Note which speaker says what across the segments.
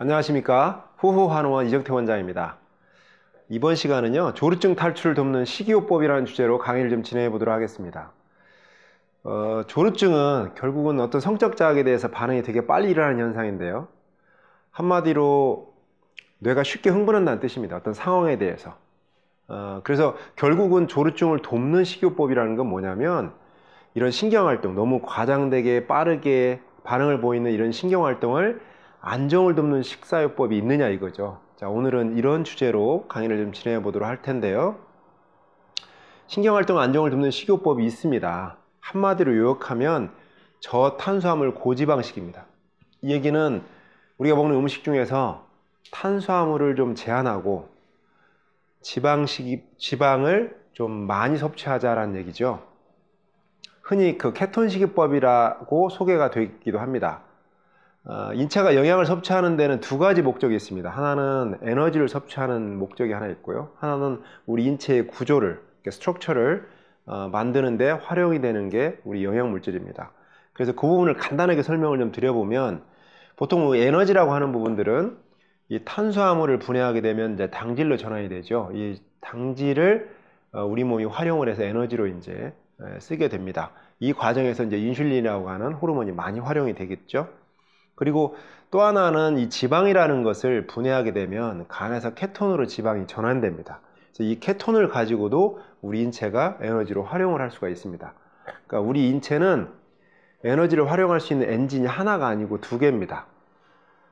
Speaker 1: 안녕하십니까. 후후한의원 이정태 원장입니다. 이번 시간은요, 조루증 탈출을 돕는 식이요법이라는 주제로 강의를 좀 진행해 보도록 하겠습니다. 조루증은 결국은 어떤 성적 자극에 대해서 반응이 되게 빨리 일어나는 현상인데요, 한마디로 뇌가 쉽게 흥분한다는 뜻입니다. 어떤 상황에 대해서. 그래서 결국은 조루증을 돕는 식이요법이라는 건 뭐냐면, 이런 신경활동, 너무 과장되게 빠르게 반응을 보이는 이런 신경활동을 안정을 돕는 식사요법이 있느냐 이거죠. 자, 오늘은 이런 주제로 강의를 좀 진행해 보도록 할 텐데요. 신경활동 안정을 돕는 식이요법이 있습니다. 한마디로 요약하면 저탄수화물 고지방식입니다. 이 얘기는 우리가 먹는 음식 중에서 탄수화물을 좀 제한하고 지방을 좀 많이 섭취하자라는 얘기죠. 흔히 그 케톤식이법이라고 소개가 되기도 합니다. 인체가 영양을 섭취하는 데는 두 가지 목적이 있습니다. 하나는 에너지를 섭취하는 목적이 하나 있고요. 하나는 우리 인체의 구조를, 스트럭처를 만드는 데 활용이 되는 게 우리 영양물질입니다. 그래서 그 부분을 간단하게 설명을 좀 드려보면, 보통 에너지라고 하는 부분들은 이 탄수화물을 분해하게 되면 이제 당질로 전환이 되죠. 이 당질을 우리 몸이 활용을 해서 에너지로 이제 쓰게 됩니다. 이 과정에서 이제 인슐린이라고 하는 호르몬이 많이 활용이 되겠죠. 그리고 또 하나는 이 지방이라는 것을 분해하게 되면 간에서 케톤으로 지방이 전환됩니다. 그래서 이 케톤을 가지고도 우리 인체가 에너지로 활용을 할 수가 있습니다. 그러니까 우리 인체는 에너지를 활용할 수 있는 엔진이 하나가 아니고 두 개입니다.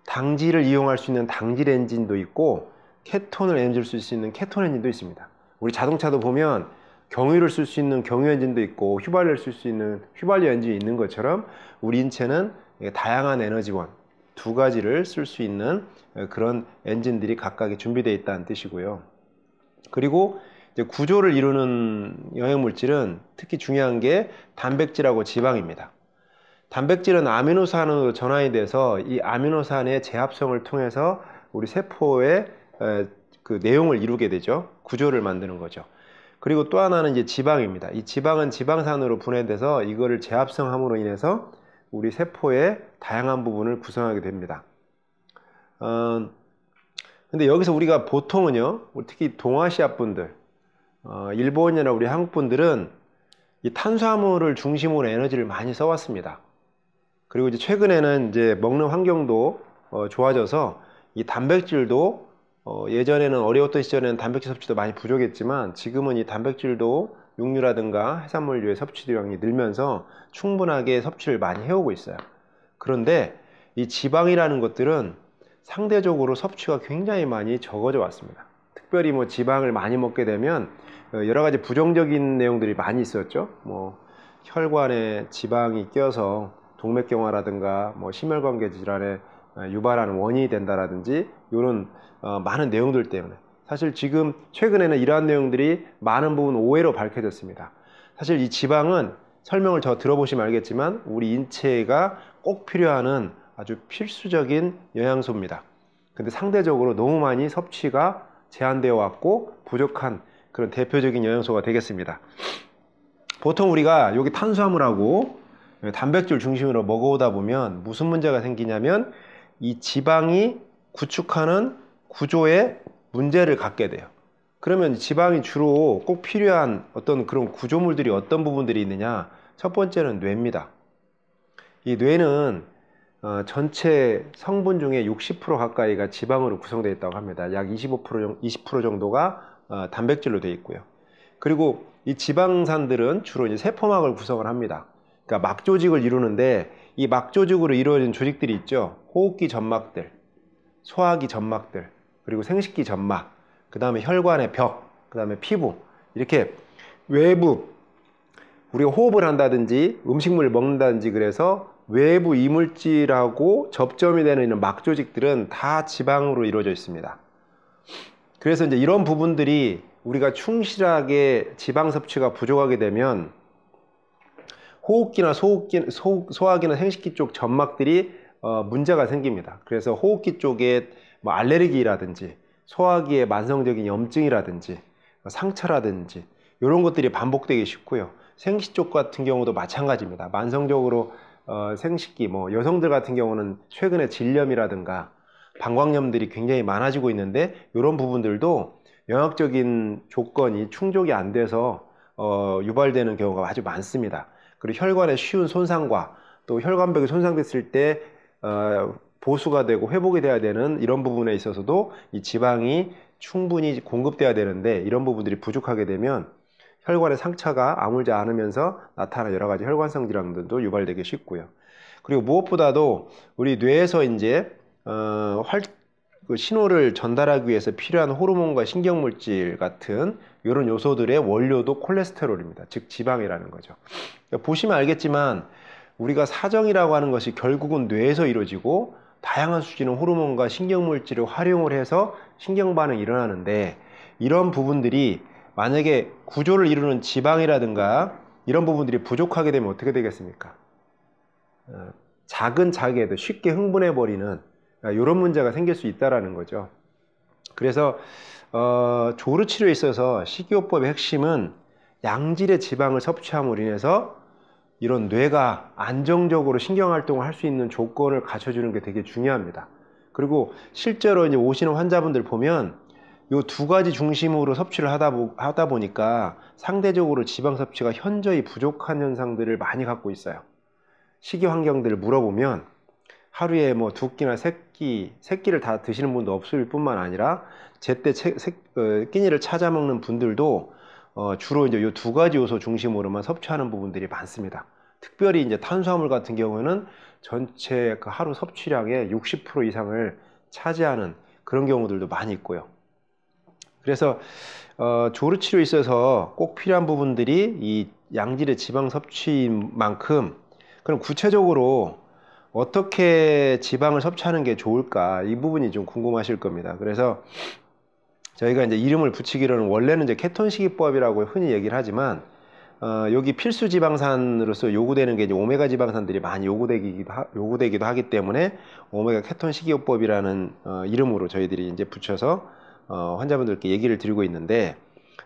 Speaker 1: 당질을 이용할 수 있는 당질 엔진도 있고, 케톤을 에너지를 쓸 수 있는 케톤 엔진도 있습니다. 우리 자동차도 보면 경유를 쓸 수 있는 경유 엔진도 있고, 휘발유를 쓸 수 있는 휘발유 엔진이 있는 것처럼 우리 인체는 다양한 에너지원 두 가지를 쓸 수 있는 그런 엔진들이 각각이 준비되어 있다는 뜻이고요. 그리고 이제 구조를 이루는 영양물질은 특히 중요한 게 단백질하고 지방입니다. 단백질은 아미노산으로 전환이 돼서 이 아미노산의 재합성을 통해서 우리 세포의 그 내용을 이루게 되죠. 구조를 만드는 거죠. 그리고 또 하나는 이제 지방입니다. 이 지방은 지방산으로 분해돼서 이거를 재합성함으로 인해서 우리 세포의 다양한 부분을 구성하게 됩니다. 근데 여기서 우리가 보통은요, 특히 동아시아 분들, 일본이나 우리 한국 분들은 이 탄수화물을 중심으로 에너지를 많이 써왔습니다. 그리고 이제 최근에는 이제 먹는 환경도 좋아져서 이 단백질도 예전에는 어려웠던 시절에는 단백질 섭취도 많이 부족했지만, 지금은 이 단백질도 육류라든가 해산물류의 섭취량이 늘면서 충분하게 섭취를 많이 해오고 있어요. 그런데 이 지방이라는 것들은 상대적으로 섭취가 굉장히 많이 적어져 왔습니다. 특별히 뭐 지방을 많이 먹게 되면 여러 가지 부정적인 내용들이 많이 있었죠. 뭐 혈관에 지방이 껴서 동맥경화라든가 뭐 심혈관계 질환에 유발하는 원인이 된다라든지 이런 많은 내용들 때문에, 사실 지금 최근에는 이러한 내용들이 많은 부분 오해로 밝혀졌습니다. 사실 이 지방은 설명을 더 들어보시면 알겠지만 우리 인체가 꼭 필요한 아주 필수적인 영양소입니다. 근데 상대적으로 너무 많이 섭취가 제한되어 왔고 부족한 그런 대표적인 영양소가 되겠습니다. 보통 우리가 여기 탄수화물하고 단백질 중심으로 먹어오다 보면 무슨 문제가 생기냐면, 이 지방이 구축하는 구조에 문제를 갖게 돼요. 그러면 지방이 주로 꼭 필요한 어떤 그런 구조물들이 어떤 부분들이 있느냐? 첫 번째는 뇌입니다. 이 뇌는 전체 성분 중에 60% 가까이가 지방으로 구성되어 있다고 합니다. 약 20% 정도가 단백질로 되어 있고요. 그리고 이 지방산들은 주로 이제 세포막을 구성을 합니다. 그러니까 막조직을 이루는데, 이 막조직으로 이루어진 조직들이 있죠. 호흡기 점막들, 소화기 점막들, 그리고 생식기 점막, 그 다음에 혈관의 벽, 그 다음에 피부, 이렇게 외부, 우리가 호흡을 한다든지 음식물을 먹는다든지 그래서 외부 이물질하고 접점이 되는 이런 막조직들은 다 지방으로 이루어져 있습니다. 그래서 이제 이런 부분들이 우리가 충실하게 지방 섭취가 부족하게 되면 호흡기나 소화기나 생식기 쪽 점막들이 문제가 생깁니다. 그래서 호흡기 쪽에 뭐 알레르기라든지 소화기의 만성적인 염증이라든지 상처라든지 이런 것들이 반복되기 쉽고요. 생식 쪽 같은 경우도 마찬가지입니다. 만성적으로 생식기, 뭐 여성들 같은 경우는 최근에 질염이라든가 방광염들이 굉장히 많아지고 있는데 이런 부분들도 영양적인 조건이 충족이 안 돼서 유발되는 경우가 아주 많습니다. 그리고 혈관의 쉬운 손상과 또 혈관벽이 손상됐을 때 보수가 되고 회복이 돼야 되는 이런 부분에 있어서도 이 지방이 충분히 공급돼야 되는데 이런 부분들이 부족하게 되면 혈관의 상처가 아물지 않으면서 나타나는 여러 가지 혈관성 질환들도 유발되기 쉽고요. 그리고 무엇보다도 우리 뇌에서 이제 그 신호를 전달하기 위해서 필요한 호르몬과 신경물질 같은 이런 요소들의 원료도 콜레스테롤입니다. 즉 지방이라는 거죠. 그러니까 보시면 알겠지만 우리가 사정이라고 하는 것이 결국은 뇌에서 이루어지고 다양한 수준의 호르몬과 신경물질을 활용을 해서 신경반응이 일어나는데 이런 부분들이 만약에 구조를 이루는 지방이라든가 이런 부분들이 부족하게 되면 어떻게 되겠습니까? 작은 자기에도 쉽게 흥분해 버리는 이런 문제가 생길 수 있다는 거죠. 그래서 조루 치료에 있어서 식이요법의 핵심은 양질의 지방을 섭취함으로 인해서 이런 뇌가 안정적으로 신경활동을 할 수 있는 조건을 갖춰주는 게 되게 중요합니다. 그리고 실제로 이제 오시는 환자분들 보면 이 두 가지 중심으로 섭취를 하다 보니까 상대적으로 지방 섭취가 현저히 부족한 현상들을 많이 갖고 있어요. 식이 환경들을 물어보면 하루에 뭐 2끼나 3끼를 다 드시는 분도 없을 뿐만 아니라 제때 끼니를 찾아 먹는 분들도 주로 이제 이 두 가지 요소 중심으로만 섭취하는 부분들이 많습니다. 특별히 이제 탄수화물 같은 경우에는 전체 그 하루 섭취량의 60% 이상을 차지하는 그런 경우들도 많이 있고요. 그래서 조루 치료에 있어서 꼭 필요한 부분들이 이 양질의 지방 섭취인 만큼 그럼 구체적으로 어떻게 지방을 섭취하는 게 좋을까 이 부분이 좀 궁금하실 겁니다. 그래서 저희가 이제 이름을 붙이기로는 원래는 이제 케톤식이법이라고 흔히 얘기를 하지만 여기 필수 지방산으로서 요구되는 게 이제 오메가 지방산들이 많이 요구되기도 하기 때문에 오메가 케톤 식이요법이라는 이름으로 저희들이 이제 붙여서 환자분들께 얘기를 드리고 있는데,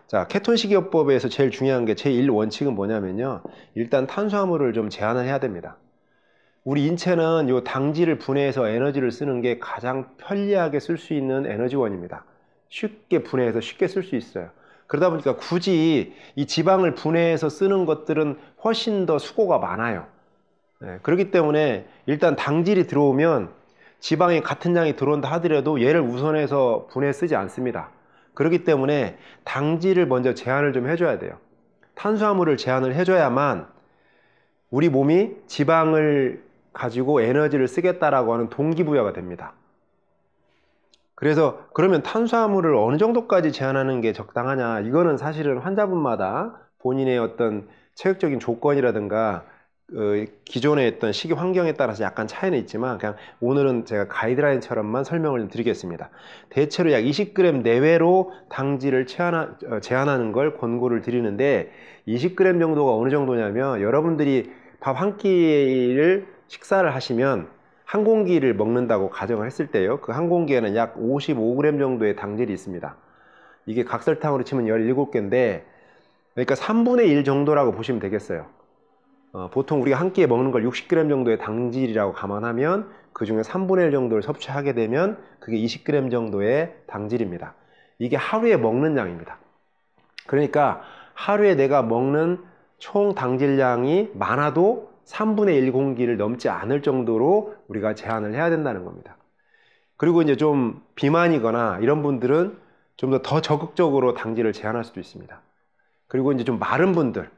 Speaker 1: 자, 케톤 식이요법에서 제일 중요한 게 제1 원칙은 뭐냐면요, 일단 탄수화물을 좀 제한을 해야 됩니다. 우리 인체는 요 당질을 분해해서 에너지를 쓰는 게 가장 편리하게 쓸 수 있는 에너지원입니다. 쉽게 분해해서 쉽게 쓸 수 있어요. 그러다 보니까 굳이 이 지방을 분해해서 쓰는 것들은 훨씬 더 수고가 많아요. 그렇기 때문에 일단 당질이 들어오면 지방이 같은 양이 들어온다 하더라도 얘를 우선해서 분해 쓰지 않습니다. 그렇기 때문에 당질을 먼저 제한을 좀 해줘야 돼요. 탄수화물을 제한을 해줘야만 우리 몸이 지방을 가지고 에너지를 쓰겠다라고 하는 동기부여가 됩니다. 그래서 그러면 탄수화물을 어느 정도까지 제한하는 게 적당하냐, 이거는 사실은 환자분마다 본인의 어떤 체력적인 조건이라든가 기존에 있던 식이 환경에 따라서 약간 차이는 있지만 그냥 오늘은 제가 가이드라인처럼만 설명을 좀 드리겠습니다. 대체로 약 20g 내외로 당질을 제한하는 걸 권고를 드리는데, 20g 정도가 어느 정도냐면 여러분들이 밥 한 끼를 식사를 하시면 한 공기를 먹는다고 가정을 했을 때요, 그 한 공기에는 약 55g 정도의 당질이 있습니다. 이게 각설탕으로 치면 17개인데 그러니까 3분의 1 정도라고 보시면 되겠어요. 보통 우리가 한 끼에 먹는 걸 60g 정도의 당질이라고 감안하면 그 중에 3분의 1 정도를 섭취하게 되면 그게 20g 정도의 당질입니다. 이게 하루에 먹는 양입니다. 그러니까 하루에 내가 먹는 총 당질량이 많아도 3분의 1 공기를 넘지 않을 정도로 우리가 제한을 해야 된다는 겁니다. 그리고 이제 좀 비만이거나 이런 분들은 좀 더 적극적으로 당질을 제한할 수도 있습니다. 그리고 이제 좀 마른 분들,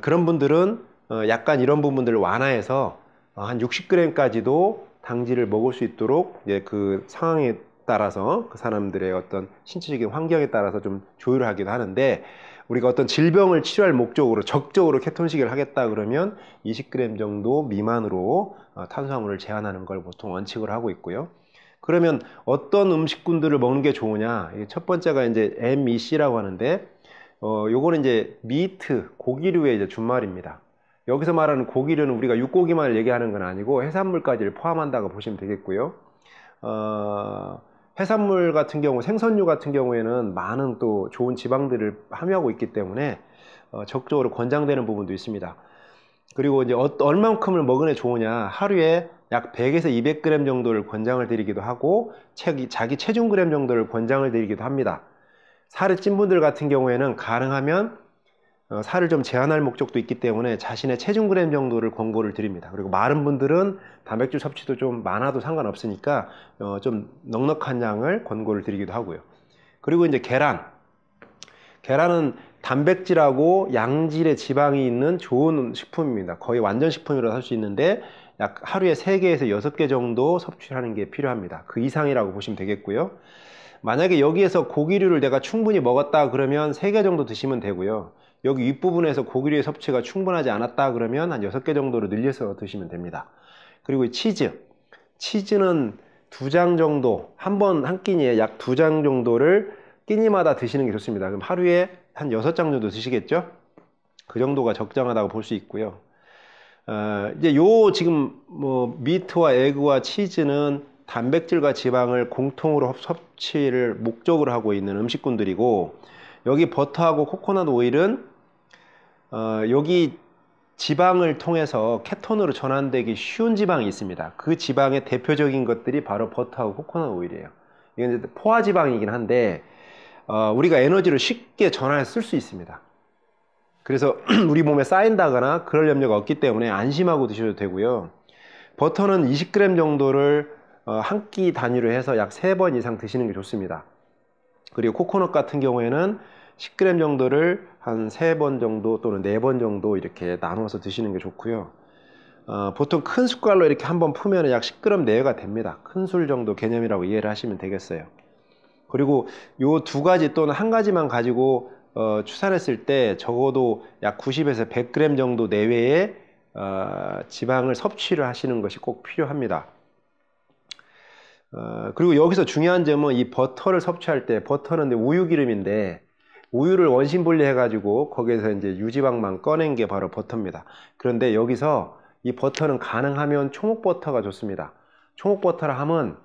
Speaker 1: 그런 분들은 약간 이런 부분들을 완화해서 한 60g까지도 당질을 먹을 수 있도록 이제 그 상황에 따라서 그 사람들의 어떤 신체적인 환경에 따라서 좀 조율을 하기도 하는데, 우리가 어떤 질병을 치료할 목적으로 적극적으로 케톤식을 하겠다 그러면 20g 정도 미만으로 탄수화물을 제한하는 걸 보통 원칙으로 하고 있고요. 그러면 어떤 음식군들을 먹는 게 좋으냐? 첫 번째가 이제 MEC라고 하는데, 요거는 이제 미트, 고기류의 이제 준말입니다. 여기서 말하는 고기류는 우리가 육고기만을 얘기하는 건 아니고 해산물까지를 포함한다고 보시면 되겠고요. 해산물 같은 경우, 생선류 같은 경우에는 많은 또 좋은 지방들을 함유하고 있기 때문에 적극적으로 권장되는 부분도 있습니다. 그리고 이제 얼만큼을 먹으면 좋으냐, 하루에 약 100에서 200g 정도를 권장을 드리기도 하고 자기 체중 그램 정도를 권장을 드리기도 합니다. 살이 찐 분들 같은 경우에는 가능하면 살을 좀 제한할 목적도 있기 때문에 자신의 체중 그램 정도를 권고를 드립니다. 그리고 마른 분들은 단백질 섭취도 좀 많아도 상관없으니까 좀 넉넉한 양을 권고를 드리기도 하고요. 그리고 이제 계란은 단백질하고 양질의 지방이 있는 좋은 식품입니다. 거의 완전 식품이라고 할 수 있는데 약 하루에 3개에서 6개 정도 섭취하는 게 필요합니다. 그 이상이라고 보시면 되겠고요. 만약에 여기에서 고기류를 내가 충분히 먹었다 그러면 3개 정도 드시면 되고요. 여기 윗부분에서 고기류의 섭취가 충분하지 않았다 그러면 한 6개 정도로 늘려서 드시면 됩니다. 그리고 치즈는 2장 정도, 한 끼니에 약 2장 정도를 끼니마다 드시는 게 좋습니다. 그럼 하루에 한 6장 정도 드시겠죠? 그 정도가 적정하다고 볼 수 있고요. 이제 지금 미트와 에그와 치즈는 단백질과 지방을 공통으로 섭취를 목적으로 하고 있는 음식군들이고, 여기 버터하고 코코넛 오일은 여기 지방을 통해서 케톤으로 전환되기 쉬운 지방이 있습니다. 그 지방의 대표적인 것들이 바로 버터하고 코코넛 오일이에요. 이건 이제 포화지방이긴 한데 우리가 에너지를 쉽게 전환해서 쓸 수 있습니다. 그래서 우리 몸에 쌓인다거나 그럴 염려가 없기 때문에 안심하고 드셔도 되고요. 버터는 20g 정도를 한 끼 단위로 해서 약 3번 이상 드시는 게 좋습니다. 그리고 코코넛 같은 경우에는 10g 정도를 한 3번 정도 또는 4번 정도 이렇게 나누어서 드시는 게 좋고요. 보통 큰 숟갈로 이렇게 한번 푸면 약 10g 내외가 됩니다. 큰 술 정도 개념이라고 이해를 하시면 되겠어요. 그리고 요 2가지 또는 1가지만 가지고 추산했을 때 적어도 약 90에서 100g 정도 내외의 지방을 섭취를 하시는 것이 꼭 필요합니다. 그리고 여기서 중요한 점은 이 버터를 섭취할 때, 버터는 우유 기름인데 우유를 원심 분리해 가지고 거기에서 이제 유지방만 꺼낸 게 바로 버터입니다. 그런데 여기서 이 버터는 가능하면 초목버터가 좋습니다. 초목버터라 하면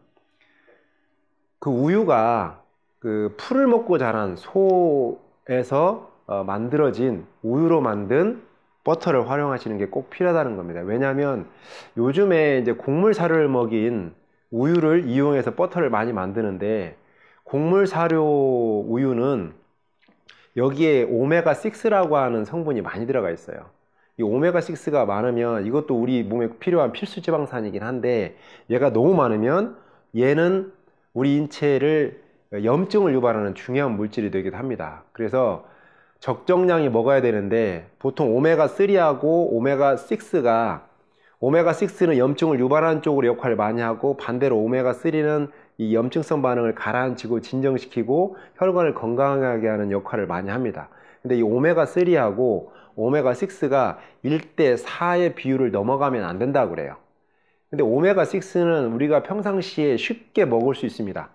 Speaker 1: 그 우유가 그 풀을 먹고 자란 소에서 만들어진 우유로 만든 버터를 활용하시는 게 꼭 필요하다는 겁니다. 왜냐하면 요즘에 이제 곡물 사료를 먹인 우유를 이용해서 버터를 많이 만드는데, 곡물 사료 우유는 여기에 오메가6라고 하는 성분이 많이 들어가 있어요. 이 오메가6가 많으면 이것도 우리 몸에 필요한 필수 지방산이긴 한데, 얘가 너무 많으면 얘는 우리 인체를 염증을 유발하는 중요한 물질이 되기도 합니다. 그래서 적정량이 먹어야 되는데, 보통 오메가3하고 오메가6는 염증을 유발하는 쪽으로 역할을 많이 하고, 반대로 오메가3는 이 염증성 반응을 가라앉히고 진정시키고 혈관을 건강하게 하는 역할을 많이 합니다. 근데 이 오메가3하고 오메가6가 1대4의 비율을 넘어가면 안 된다고 그래요. 근데 오메가6는 우리가 평상시에 쉽게 먹을 수 있습니다.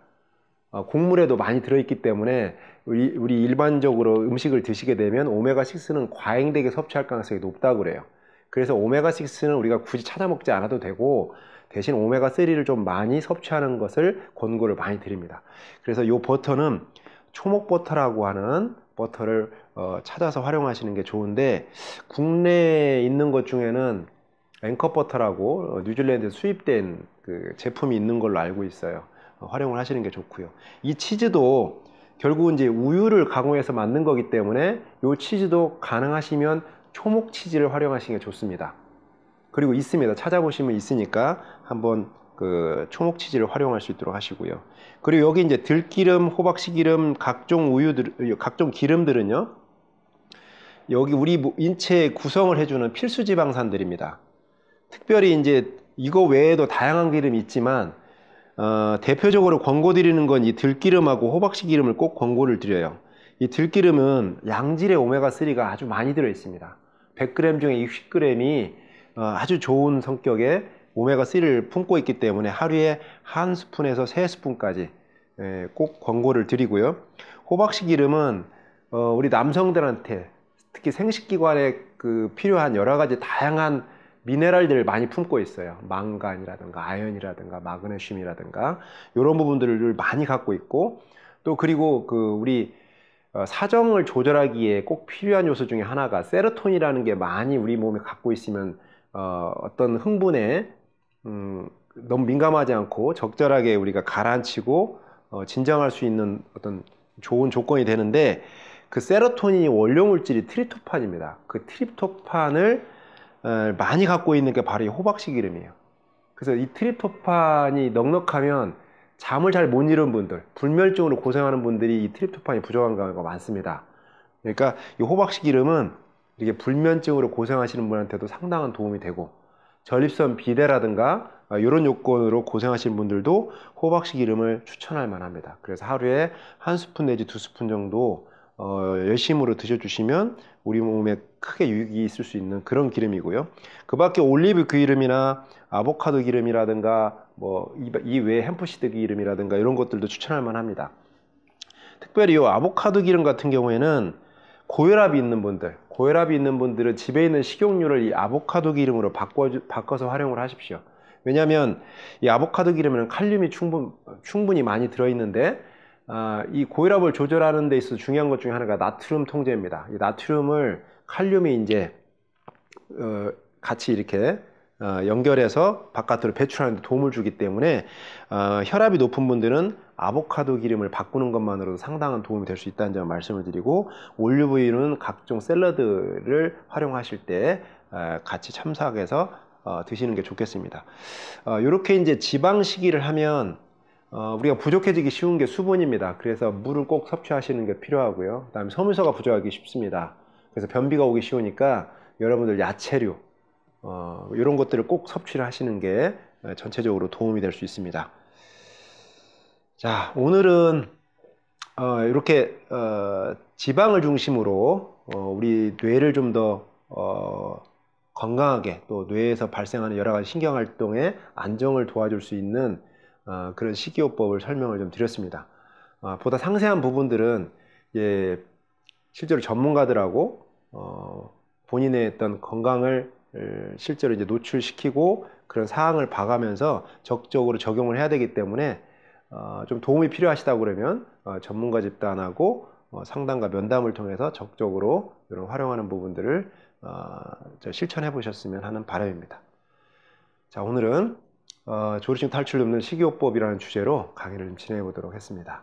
Speaker 1: 곡물에도 많이 들어있기 때문에 우리 일반적으로 음식을 드시게 되면 오메가6는 과잉되게 섭취할 가능성이 높다고 그래요. 그래서 오메가6는 우리가 굳이 찾아 먹지 않아도 되고, 대신 오메가3를 좀 많이 섭취하는 것을 권고를 많이 드립니다. 그래서 이 버터는 초목버터라고 하는 버터를 찾아서 활용하시는 게 좋은데, 국내에 있는 것 중에는 앵커버터라고 뉴질랜드에서 수입된 그 제품이 있는 걸로 알고 있어요. 활용을 하시는 게 좋고요. 이 치즈도 결국은 이제 우유를 가공해서 만든 거기 때문에 이 치즈도 가능하시면 초목 치즈를 활용하시는 게 좋습니다. 그리고 있습니다. 찾아보시면 있으니까 한번 그 초목 치즈를 활용할 수 있도록 하시고요. 그리고 여기 이제 들기름, 호박씨기름, 각종 기름들은요, 여기 우리 인체의 구성을 해주는 필수 지방산들입니다. 특별히 이제 이거 외에도 다양한 기름이 있지만 대표적으로 권고드리는 건 이 들기름하고 호박씨기름을 꼭 권고를 드려요. 이 들기름은 양질의 오메가3가 아주 많이 들어 있습니다. 100g 중에 60g이 아주 좋은 성격의 오메가3를 품고 있기 때문에 하루에 1스푼에서 3스푼까지 꼭 권고를 드리고요. 호박씨기름은 우리 남성들한테 특히 생식기관에 필요한 여러 가지 다양한 미네랄들을 많이 품고 있어요. 망간이라든가 아연이라든가 마그네슘이라든가 이런 부분들을 많이 갖고 있고, 또 그리고 우리 사정을 조절하기에 꼭 필요한 요소 중에 하나가 세로토닌이라는 게 많이 우리 몸에 갖고 있으면 어떤 흥분에 너무 민감하지 않고 적절하게 우리가 가라앉히고 진정할 수 있는 어떤 좋은 조건이 되는데, 그 세로토닌이 원료 물질이 트립토판입니다. 그 트립토판을 많이 갖고 있는 게 바로 이 호박씨 기름이에요. 그래서 이 트립토판이 넉넉하면 잠을 잘 못 이루는 분들, 불면증으로 고생하는 분들이 이 트립토판이 부족한 경우가 많습니다. 그러니까 이 호박씨 기름은 이게 불면증으로 고생하시는 분한테도 상당한 도움이 되고, 전립선 비대라든가 이런 요건으로 고생하시는 분들도 호박씨 기름을 추천할 만합니다. 그래서 하루에 1스푼 내지 2스푼 정도 열심으로 드셔주시면 우리 몸에 크게 유익이 있을 수 있는 그런 기름이고요. 그 밖에 올리브 기름이나 아보카도 기름이라든가 뭐 이 외에 햄프시드 기름이라든가 이런 것들도 추천할 만합니다. 특별히 이 아보카도 기름 같은 경우에는 고혈압이 있는 분들은 집에 있는 식용유를 이 아보카도 기름으로 바꿔서 활용을 하십시오. 왜냐하면 이 아보카도 기름에는 칼륨이 충분히 많이 들어있는데, 이 고혈압을 조절하는 데 있어서 중요한 것 중에 하나가 나트륨 통제입니다. 이 나트륨을 칼륨이 이제 같이 이렇게 연결해서 바깥으로 배출하는 데 도움을 주기 때문에 혈압이 높은 분들은 아보카도 기름을 바꾸는 것만으로도 상당한 도움이 될 수 있다는 점 말씀을 드리고, 올리브유는 각종 샐러드를 활용하실 때 같이 첨삭해서 드시는 게 좋겠습니다. 이렇게 이제 지방식이를 하면 우리가 부족해지기 쉬운 게 수분입니다. 그래서 물을 꼭 섭취하시는 게 필요하고요. 그다음에 섬유소가 부족하기 쉽습니다. 그래서 변비가 오기 쉬우니까 여러분들 야채류 이런 것들을 꼭 섭취를 하시는 게 전체적으로 도움이 될 수 있습니다. 자, 오늘은 이렇게 지방을 중심으로 우리 뇌를 좀 더 건강하게, 또 뇌에서 발생하는 여러 가지 신경활동에 안정을 도와줄 수 있는 그런 식이요법을 설명을 좀 드렸습니다. 보다 상세한 부분들은 실제로 전문가들하고 본인의 어떤 건강을 실제로 이제 노출시키고 그런 사항을 봐가면서 적극적으로 적용을 해야 되기 때문에 좀 도움이 필요하시다고 그러면 전문가 집단하고 상담과 면담을 통해서 적극적으로 이런 활용하는 부분들을 실천해 보셨으면 하는 바람입니다. 자, 오늘은 조리증 탈출 돕는 식이요법이라는 주제로 강의를 좀 진행해 보도록 했습니다.